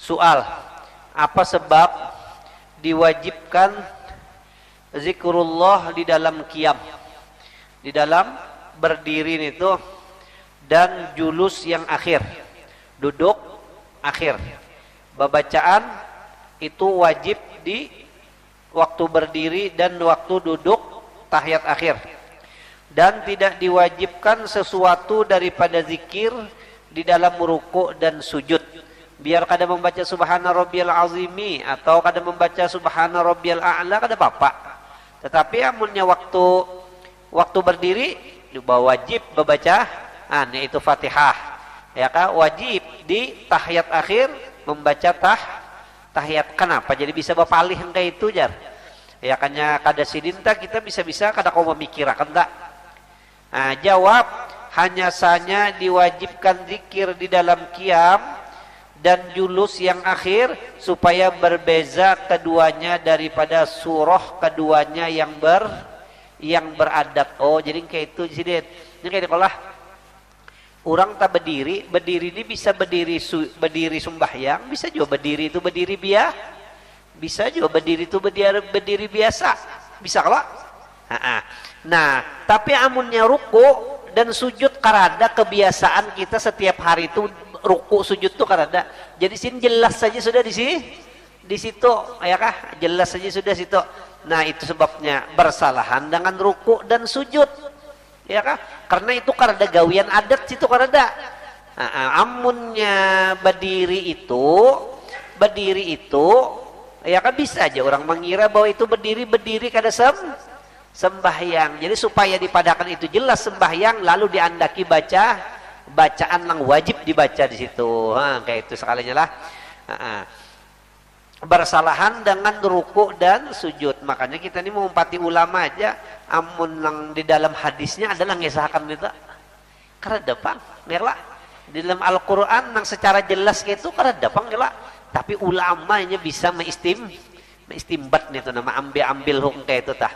Soal, apa sebab diwajibkan zikrullah di dalam qiyam, di dalam berdiri itu, dan julus yang akhir, duduk akhir. Bacaan itu wajib di waktu berdiri dan waktu duduk tahiyat akhir, dan tidak diwajibkan sesuatu daripada zikir di dalam ruku' dan sujud. Biar kada membaca subhana rabbiyal azimi atau kada membaca subhana rabbiyal a'la kada apa-apa. Tetapi amunnya waktu berdiri wajib membaca itu Fatihah. Ya kan, wajib di tahiyat akhir membaca tahiyat. Kenapa jadi bisa bapalih kayak itu jar? Ya kanya kada sidinta kita bisa kada kau memikirakan tak? Nah, jawab, hanya saja diwajibkan zikir di dalam qiyam dan julus yang akhir supaya berbeza keduanya daripada surah keduanya yang beradab. Oh, jadi kayak itu sidin. Ini kayak kalau orang tak berdiri ini bisa berdiri sembahyang, bisa juga berdiri itu berdiri bisa juga berdiri itu berdiri biasa. Bisa kalau? Nah, tapi amunnya ruku dan sujud karada kebiasaan kita setiap hari itu ruku sujud tuh karada. Jadi sini jelas saja sudah di situ, ya kah? Jelas saja sudah situ. Nah, itu sebabnya bersalahan dengan ruku dan sujud. Ya kah? Karena itu karada gawian adat situ karada. Amunnya berdiri itu ya kan bisa aja orang mengira bahwa itu berdiri kada sembahyang. Jadi supaya dipadakan itu jelas sembahyang, lalu diandaki bacaan yang wajib dibaca di situ. Kayak itu sekalinya lah. Bersalahan dengan ruku dan sujud. Makanya kita ini mengumpati ulama aja, amun yang di dalam hadisnya adalah ngesahkan itu. Karena dapang, ngelak. Di dalam Al-Quran yang secara jelas kayak itu karena dapang ngelak. Tapi ulamanya bisa mengistimbat nih itu nama ambil hukum kayak itu tah.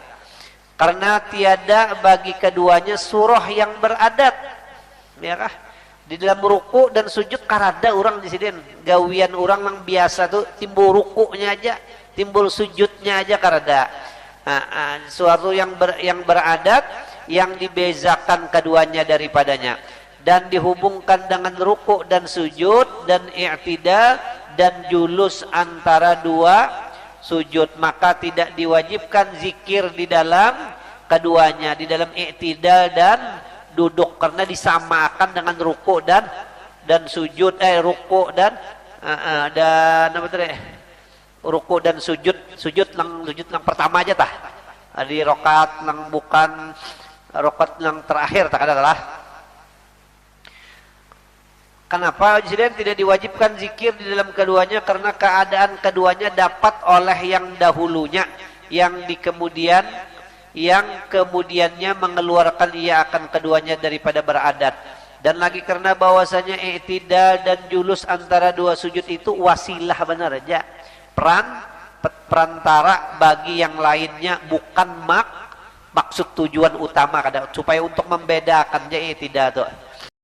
Karena tiada bagi keduanya surah yang beradat. Ya kah? Di dalam ruku dan sujud karada orang di sini gawian orang yang biasa tuh timbul rukunya aja, timbul sujudnya aja karada. Suatu yang beradat yang dibezakan keduanya daripadanya dan dihubungkan dengan ruku dan sujud dan i'tidal dan julus antara dua sujud, maka tidak diwajibkan zikir di dalam keduanya, di dalam i'tidal dan duduk, karena disamakan dengan ruku dan sujud, ruku dan apa tadi? Ruku dan sujud yang pertama aja tah. Di rakaat yang bukan rakaat yang terakhir tak adalah. Kenapa jadi tidak diwajibkan zikir di dalam keduanya? Karena keadaan keduanya dapat oleh yang dahulunya, yang kemudiannya mengeluarkan ia akan keduanya daripada beradat. Dan lagi karena bahwasanya i'tidal dan julus antara dua sujud itu wasilah benar aja, perantara bagi yang lainnya, bukan maksud tujuan utama, supaya untuk membedakannya i'tidal tuh.